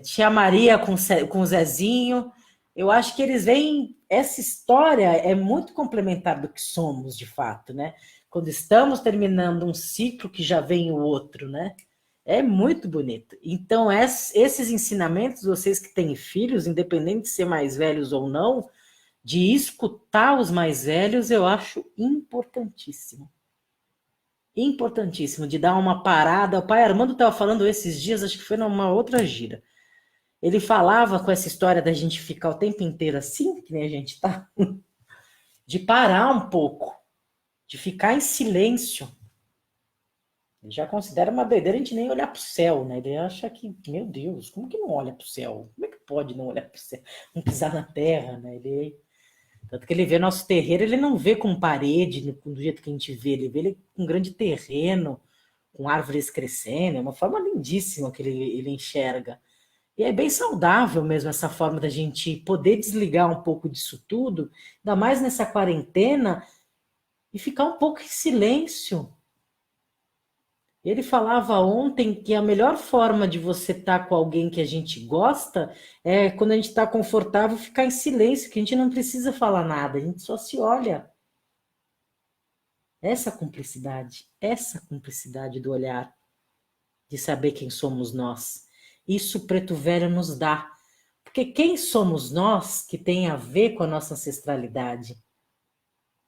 Speaker 1: Tia Maria com o Zezinho, eu acho que eles veem, essa história é muito complementar do que somos, de fato, né? Quando estamos terminando um ciclo que já vem o outro, né? É muito bonito. Então, esses ensinamentos, vocês que têm filhos, independente de ser mais velhos ou não, de escutar os mais velhos, eu acho importantíssimo. Importantíssimo, de dar uma parada. O pai Armando estava falando esses dias, acho que foi numa outra gira. Ele falava com essa história da gente ficar o tempo inteiro assim, que nem a gente tá, de parar um pouco, de ficar em silêncio. Ele já considera uma doideira a gente nem olhar para o céu, né? Ele acha que, meu Deus, como que não olha para o céu? Como é que pode não olhar para o céu? Não pisar na terra, né? Tanto que ele vê nosso terreiro, ele não vê com parede, do jeito que a gente vê, ele vê ele com um grande terreno, com árvores crescendo, é uma forma lindíssima que ele enxerga. E é bem saudável mesmo essa forma da gente poder desligar um pouco disso tudo, ainda mais nessa quarentena, e ficar um pouco em silêncio. Ele falava ontem que a melhor forma de você estar com alguém que a gente gosta é quando a gente está confortável ficar em silêncio, que a gente não precisa falar nada, a gente só se olha. Essa cumplicidade do olhar, de saber quem somos nós. Isso o Preto Velho nos dá. Porque quem somos nós que tem a ver com a nossa ancestralidade?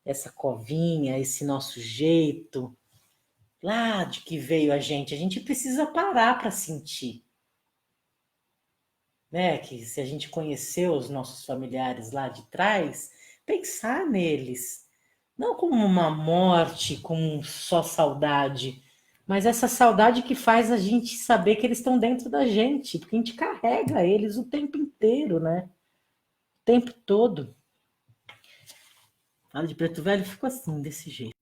Speaker 1: Essa covinha, esse nosso jeito, lá de que veio a gente precisa parar para sentir. Né? Que se a gente conheceu os nossos familiares lá de trás, pensar neles. Não como uma morte, com só saudade, mas essa saudade que faz a gente saber que eles estão dentro da gente, porque a gente carrega eles o tempo inteiro, né? O tempo todo. Fala de Preto Velho, ficou assim, desse jeito.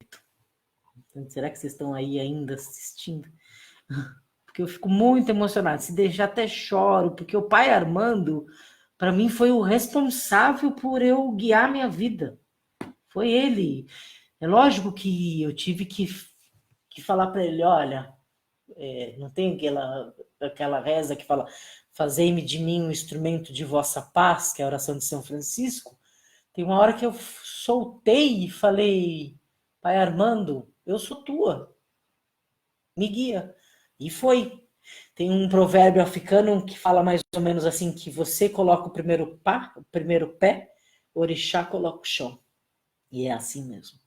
Speaker 1: Então, será que vocês estão aí ainda assistindo? Porque eu fico muito emocionada. Se deixar, até choro, porque o pai Armando, para mim, foi o responsável por eu guiar minha vida. Foi ele. É lógico que eu tive que falar para ele, olha, não tem aquela reza que fala, fazei-me de mim um instrumento de vossa paz, que é a oração de São Francisco. Tem uma hora que eu soltei e falei, pai Armando, eu sou tua, me guia. E foi. Tem um provérbio africano que fala mais ou menos assim, que você coloca o primeiro pé, o orixá coloca o chão. E é assim mesmo.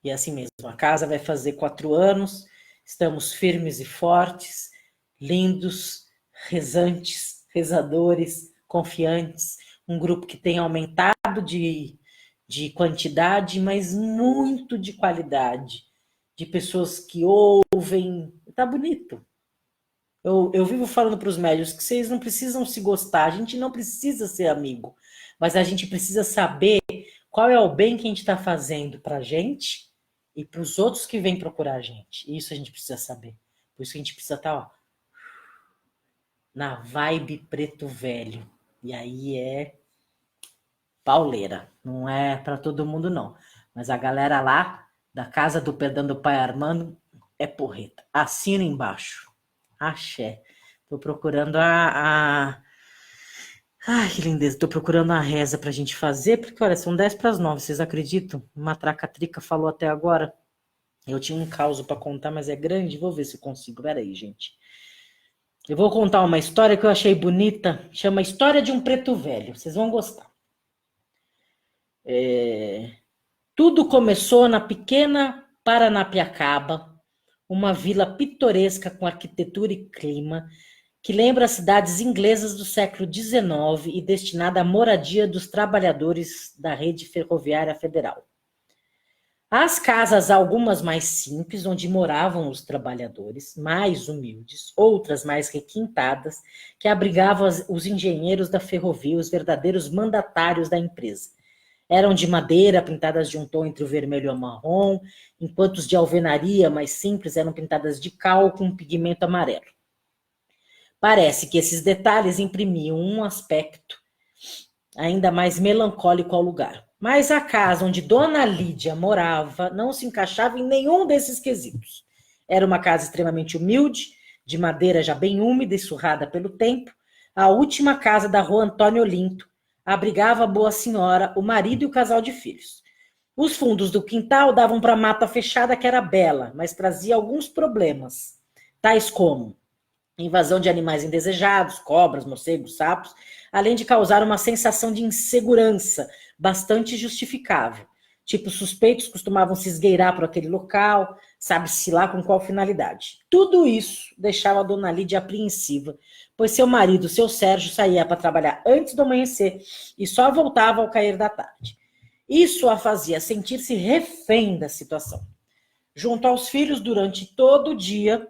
Speaker 1: E é assim mesmo. A casa vai fazer 4 anos, estamos firmes e fortes, lindos, rezantes, rezadores, confiantes, um grupo que tem aumentado de quantidade, mas muito de qualidade, de pessoas que ouvem. Tá bonito. Eu vivo falando para os médios que vocês não precisam se gostar, a gente não precisa ser amigo, mas a gente precisa saber qual é o bem que a gente está fazendo para a gente e para os outros que vêm procurar a gente. Isso a gente precisa saber. Por isso que a gente precisa estar na vibe Preto Velho. E aí é pauleira. Não é para todo mundo, não. Mas a galera lá, da Casa do Perdão do Pai Armando, é porreta. Assina embaixo. Axé. Tô procurando Ai, que lindeza. Tô procurando a reza pra gente fazer, porque, olha, são 10:50, vocês acreditam? Uma traca-trica falou até agora. Eu tinha um caos pra contar, mas é grande. Vou ver se eu consigo. Pera aí, gente. Eu vou contar uma história que eu achei bonita. Chama História de um Preto Velho. Vocês vão gostar. Tudo começou na pequena Paranapiacaba, uma vila pitoresca com arquitetura e clima, que lembra as cidades inglesas do século XIX e destinada à moradia dos trabalhadores da rede ferroviária federal. As casas, algumas mais simples, onde moravam os trabalhadores, mais humildes, outras mais requintadas, que abrigavam os engenheiros da ferrovia, os verdadeiros mandatários da empresa. Eram de madeira, pintadas de um tom entre o vermelho e o marrom, enquanto os de alvenaria, mais simples, eram pintadas de cal com pigmento amarelo. Parece que esses detalhes imprimiam um aspecto ainda mais melancólico ao lugar. Mas a casa onde Dona Lídia morava não se encaixava em nenhum desses quesitos. Era uma casa extremamente humilde, de madeira já bem úmida e surrada pelo tempo, a última casa da rua Antônio Olinto, abrigava a boa senhora, o marido e o casal de filhos. Os fundos do quintal davam para a mata fechada, que era bela, mas trazia alguns problemas, tais como invasão de animais indesejados, cobras, morcegos, sapos, além de causar uma sensação de insegurança bastante justificável. Tipo, suspeitos costumavam se esgueirar por aquele local, sabe-se lá com qual finalidade. Tudo isso deixava a Dona Lídia apreensiva, pois seu marido, seu Sérgio, saía para trabalhar antes do amanhecer e só voltava ao cair da tarde. Isso a fazia sentir-se refém da situação. Junto aos filhos, durante todo o dia,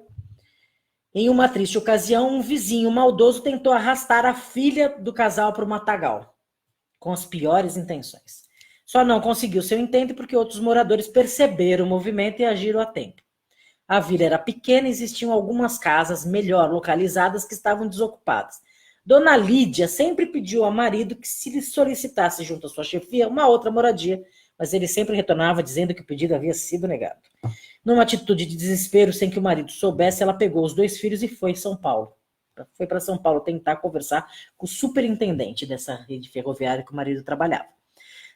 Speaker 1: em uma triste ocasião, um vizinho maldoso tentou arrastar a filha do casal para o matagal, com as piores intenções. Só não conseguiu seu intento porque outros moradores perceberam o movimento e agiram a tempo. A vila era pequena e existiam algumas casas melhor localizadas que estavam desocupadas. Dona Lídia sempre pediu ao marido que se lhe solicitasse junto à sua chefia uma outra moradia, mas ele sempre retornava dizendo que o pedido havia sido negado. Numa atitude de desespero, sem que o marido soubesse, ela pegou os 2 filhos e foi a São Paulo. Foi para São Paulo tentar conversar com o superintendente dessa rede ferroviária que o marido trabalhava.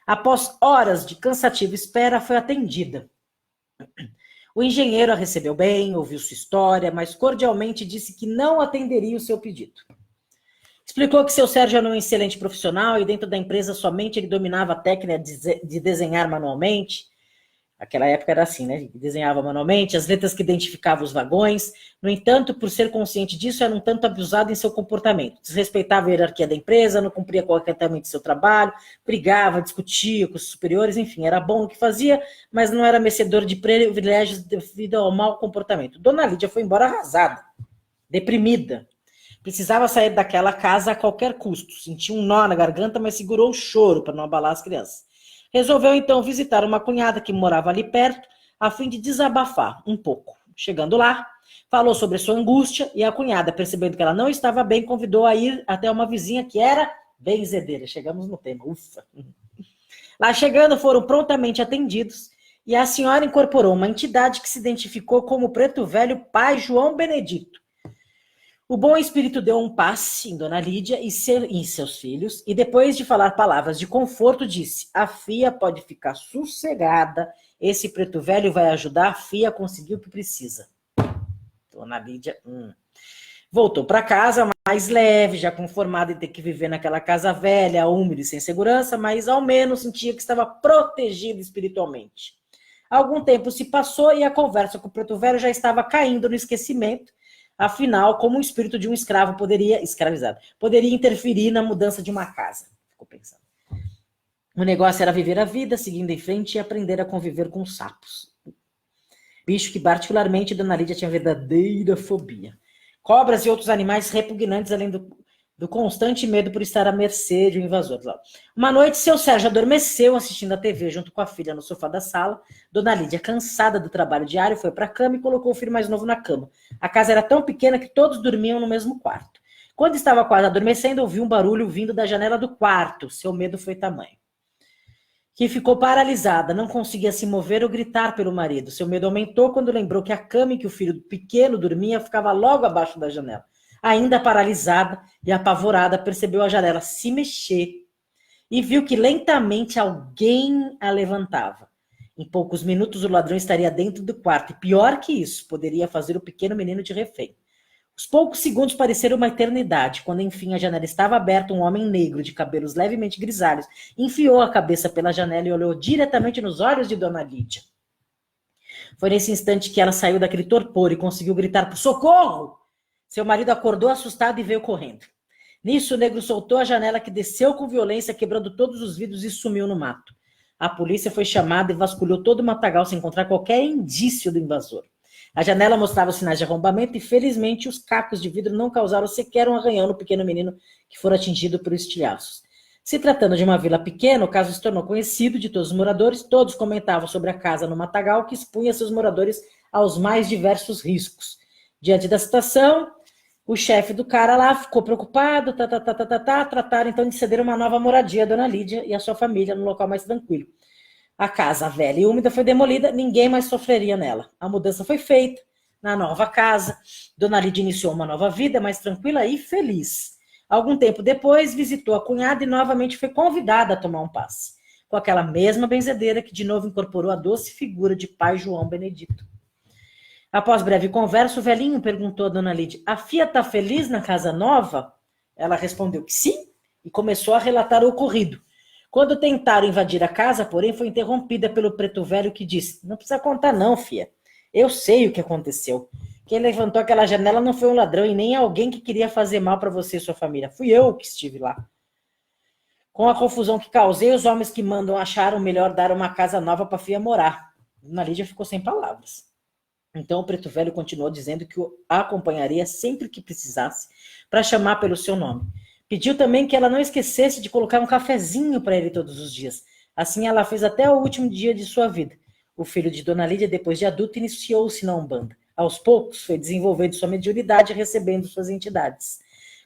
Speaker 1: Após horas de cansativa espera, foi atendida. O engenheiro a recebeu bem, ouviu sua história, mas cordialmente disse que não atenderia o seu pedido. Explicou que seu Sérgio era um excelente profissional e dentro da empresa somente ele dominava a técnica de desenhar manualmente. Naquela época era assim, né? Desenhava manualmente, as letras que identificavam os vagões. No entanto, por ser consciente disso, era um tanto abusado em seu comportamento. Desrespeitava a hierarquia da empresa, não cumpria corretamente seu trabalho, brigava, discutia com os superiores, enfim, era bom no que fazia, mas não era merecedor de privilégios devido ao mau comportamento. Dona Lídia foi embora arrasada, deprimida. Precisava sair daquela casa a qualquer custo. Sentia um nó na garganta, mas segurou o choro para não abalar as crianças. Resolveu, então, visitar uma cunhada que morava ali perto, a fim de desabafar um pouco. Chegando lá, falou sobre sua angústia e a cunhada, percebendo que ela não estava bem, convidou a ir até uma vizinha que era benzedeira. Chegamos no tema, ufa. Lá chegando, foram prontamente atendidos e a senhora incorporou uma entidade que se identificou como o Preto Velho Pai João Benedito. O bom espírito deu um passe em Dona Lídia e em seus filhos, e depois de falar palavras de conforto, disse: a filha pode ficar sossegada, esse preto velho vai ajudar a filha a conseguir o que precisa. Dona Lídia voltou para casa mais leve, já conformada em ter que viver naquela casa velha, úmida e sem segurança, mas ao menos sentia que estava protegida espiritualmente. Algum tempo se passou e a conversa com o preto velho já estava caindo no esquecimento. Afinal, como o espírito de um escravo poderia interferir na mudança de uma casa? Ficou pensando. O negócio era viver a vida, seguindo em frente e aprender a conviver com os sapos. Bicho que particularmente Dona Lídia tinha verdadeira fobia. Cobras e outros animais repugnantes, além do constante medo por estar à mercê de um invasor. Uma noite, seu Sérgio adormeceu assistindo a TV junto com a filha no sofá da sala. Dona Lídia, cansada do trabalho diário, foi para a cama e colocou o filho mais novo na cama. A casa era tão pequena que todos dormiam no mesmo quarto. Quando estava quase adormecendo, ouviu um barulho vindo da janela do quarto. Seu medo foi tamanho que ficou paralisada, não conseguia se mover ou gritar pelo marido. Seu medo aumentou quando lembrou que a cama em que o filho pequeno dormia ficava logo abaixo da janela. Ainda paralisada e apavorada, percebeu a janela se mexer e viu que lentamente alguém a levantava. Em poucos minutos, o ladrão estaria dentro do quarto e, pior que isso, poderia fazer o pequeno menino de refém. Os poucos segundos pareceram uma eternidade. Quando, enfim, a janela estava aberta, um homem negro, de cabelos levemente grisalhos, enfiou a cabeça pela janela e olhou diretamente nos olhos de Dona Lídia. Foi nesse instante que ela saiu daquele torpor e conseguiu gritar por socorro. Seu marido acordou assustado e veio correndo. Nisso, o negro soltou a janela que desceu com violência, quebrando todos os vidros e sumiu no mato. A polícia foi chamada e vasculhou todo o matagal sem encontrar qualquer indício do invasor. A janela mostrava sinais de arrombamento e, felizmente, os cacos de vidro não causaram sequer um arranhão no pequeno menino que fora atingido por estilhaços. Se tratando de uma vila pequena, o caso se tornou conhecido de todos os moradores. Todos comentavam sobre a casa no matagal que expunha seus moradores aos mais diversos riscos. Diante da situação, o chefe do cara lá ficou preocupado, trataram então de ceder uma nova moradia a Dona Lídia e a sua família no local mais tranquilo. A casa velha e úmida foi demolida, ninguém mais sofreria nela. A mudança foi feita na nova casa. Dona Lídia iniciou uma nova vida mais tranquila e feliz. Algum tempo depois, visitou a cunhada e novamente foi convidada a tomar um passe, com aquela mesma benzedeira que de novo incorporou a doce figura de pai João Benedito. Após breve conversa, o velhinho perguntou a Dona Lídia: a filha está feliz na casa nova? Ela respondeu que sim e começou a relatar o ocorrido. Quando tentaram invadir a casa, porém, foi interrompida pelo preto velho que disse: não precisa contar não, filha. Eu sei o que aconteceu. Quem levantou aquela janela não foi um ladrão e nem alguém que queria fazer mal para você e sua família. Fui eu que estive lá. Com a confusão que causei, os homens que mandam acharam melhor dar uma casa nova para a filha morar. Dona Lídia ficou sem palavras. Então o preto velho continuou dizendo que a acompanharia sempre que precisasse para chamar pelo seu nome. Pediu também que ela não esquecesse de colocar um cafezinho para ele todos os dias. Assim ela fez até o último dia de sua vida. O filho de Dona Lídia, depois de adulto, iniciou-se na Umbanda. Aos poucos, foi desenvolvendo sua mediunidade e recebendo suas entidades.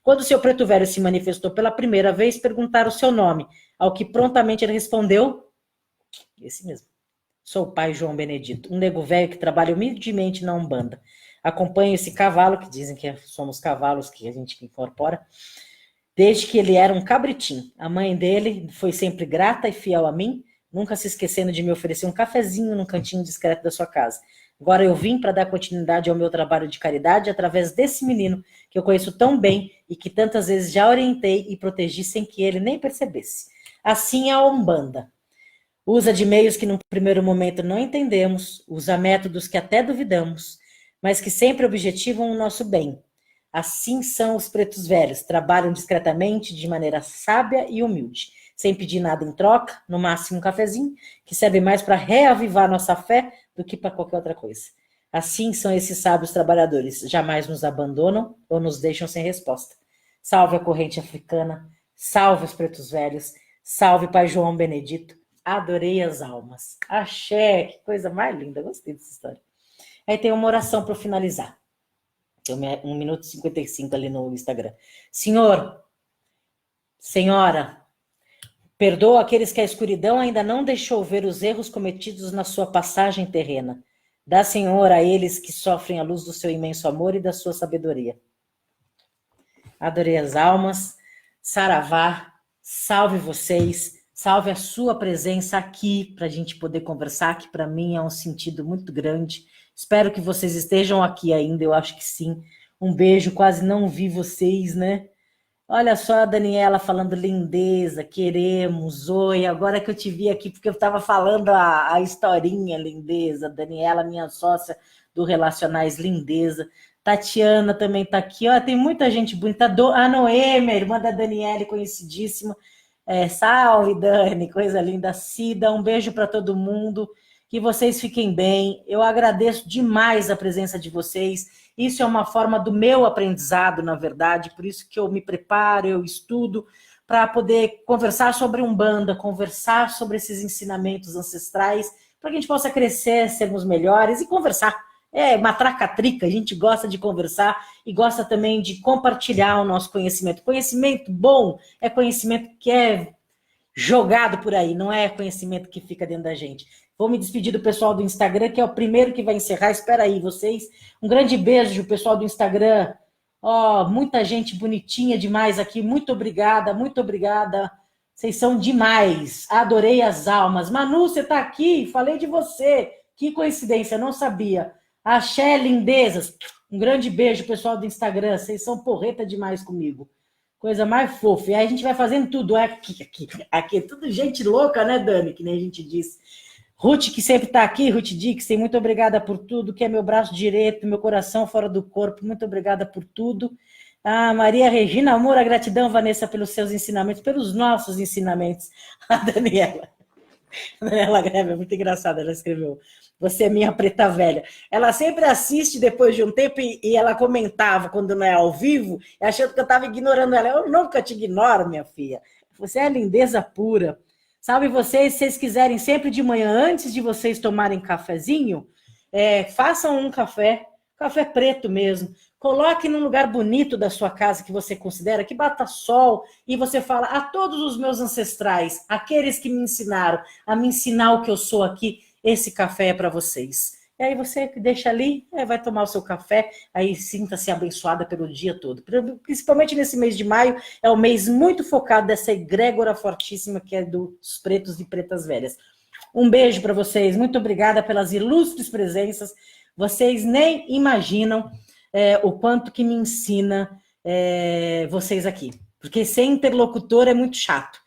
Speaker 1: Quando seu preto velho se manifestou pela primeira vez, perguntaram o seu nome, ao que prontamente ele respondeu: Esse mesmo. Sou o pai João Benedito, um nego velho que trabalha humildemente na Umbanda. Acompanho esse cavalo, que dizem que somos cavalos que a gente incorpora, desde que ele era um cabritinho. A mãe dele foi sempre grata e fiel a mim, nunca se esquecendo de me oferecer um cafezinho num cantinho discreto da sua casa. Agora eu vim para dar continuidade ao meu trabalho de caridade através desse menino que eu conheço tão bem e que tantas vezes já orientei e protegi sem que ele nem percebesse. Assim é a Umbanda. Usa de meios que num primeiro momento não entendemos, usa métodos que até duvidamos, mas que sempre objetivam o nosso bem. Assim são os pretos velhos, trabalham discretamente, de maneira sábia e humilde, sem pedir nada em troca, no máximo um cafezinho, que serve mais para reavivar nossa fé do que para qualquer outra coisa. Assim são esses sábios trabalhadores, jamais nos abandonam ou nos deixam sem resposta. Salve a corrente africana, salve os pretos velhos, salve Pai João Benedito, adorei as almas. Axé, que coisa mais linda, gostei dessa história. Aí tem uma oração para finalizar. Tem 1 minuto e 55 ali no Instagram. Senhor, Senhora, perdoa aqueles que a escuridão ainda não deixou ver os erros cometidos na sua passagem terrena. Dá, Senhor, a eles que sofrem a luz do seu imenso amor e da sua sabedoria. Adorei as almas. Saravá, salve vocês. Salve a sua presença aqui para a gente poder conversar, que para mim é um sentido muito grande. Espero que vocês estejam aqui ainda, eu acho que sim. Um beijo, quase não vi vocês, né? Olha só a Daniela falando lindeza, queremos, oi, agora que eu te vi aqui, porque eu estava falando a historinha, lindeza, Daniela, minha sócia do Relacionais, lindeza, Tatiana também está aqui, ó, tem muita gente bonita, a Noêmia, irmã da Daniela, conhecidíssima, salve Dani, coisa linda, Cida, um beijo para todo mundo, que vocês fiquem bem, eu agradeço demais a presença de vocês. Isso é uma forma do meu aprendizado, na verdade, por isso que eu me preparo, eu estudo, para poder conversar sobre Umbanda, conversar sobre esses ensinamentos ancestrais, para que a gente possa crescer, sermos melhores e conversar. É matraca-trica, a gente gosta de conversar e gosta também de compartilhar o nosso conhecimento. Conhecimento bom é conhecimento que é jogado por aí, não é conhecimento que fica dentro da gente. Vou me despedir do pessoal do Instagram, que é o primeiro que vai encerrar. Espera aí, vocês. Um grande beijo, pessoal do Instagram. Ó, muita gente bonitinha demais aqui. Muito obrigada, muito obrigada. Vocês são demais. Adorei as almas. Manu, você está aqui? Falei de você. Que coincidência, não sabia. Axé, lindezas. Um grande beijo, pessoal do Instagram. Vocês são porreta demais comigo. Coisa mais fofa. E aí a gente vai fazendo tudo. Aqui. Tudo gente louca, né, Dani? Que nem a gente disse. Ruth, que sempre está aqui, Ruth Dixon, muito obrigada por tudo, que é meu braço direito, meu coração fora do corpo, muito obrigada por tudo. Ah, Maria Regina, amor, a gratidão, Vanessa, pelos seus ensinamentos, pelos nossos ensinamentos. A Daniela Greve, é muito engraçada, ela escreveu, você é minha preta velha. Ela sempre assiste depois de um tempo e ela comentava quando não é ao vivo, achando que eu estava ignorando ela. Eu nunca te ignoro, minha filha. Você é lindeza pura. Salve vocês, se vocês quiserem, sempre de manhã, antes de vocês tomarem cafezinho, façam um café preto mesmo. Coloque num lugar bonito da sua casa que você considera, que bata sol, e você fala a todos os meus ancestrais, aqueles que me ensinaram a me ensinar o que eu sou aqui, esse café é para vocês. E aí você deixa ali, vai tomar o seu café, aí sinta-se abençoada pelo dia todo. Principalmente nesse mês de maio, é um mês muito focado dessa egrégora fortíssima que é dos pretos e pretas velhas. Um beijo para vocês, muito obrigada pelas ilustres presenças. Vocês nem imaginam o quanto que me ensina vocês aqui. Porque ser interlocutor é muito chato.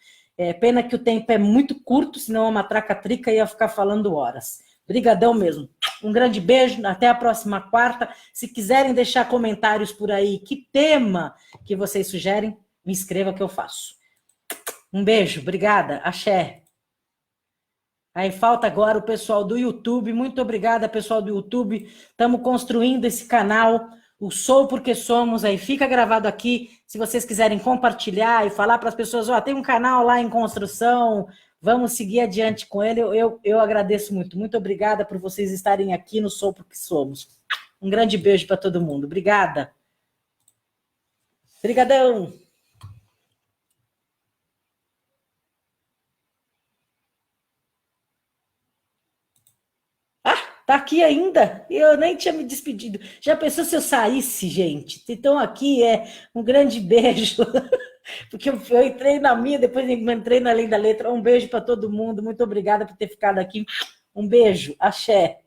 Speaker 1: Pena que o tempo é muito curto, senão a matraca-trica ia ficar falando horas. Brigadão mesmo. Um grande beijo, até a próxima quarta. Se quiserem deixar comentários por aí, que tema que vocês sugerem, me escreva que eu faço. Um beijo, obrigada, axé. Aí falta agora o pessoal do YouTube. Muito obrigada, pessoal do YouTube. Estamos construindo esse canal, o Sou Porque Somos. Aí fica gravado aqui. Se vocês quiserem compartilhar e falar para as pessoas, tem um canal lá em construção, vamos seguir adiante com ele. Eu agradeço muito. Muito obrigada por vocês estarem aqui no Sou Porque Somos. Um grande beijo para todo mundo. Obrigada. Obrigadão. aqui ainda. Eu nem tinha me despedido. Já pensou se eu saísse, gente? Então aqui um grande beijo. Porque eu entrei na minha, depois entrei na Além da Letra. Um beijo para todo mundo. Muito obrigada por ter ficado aqui. Um beijo. Axé.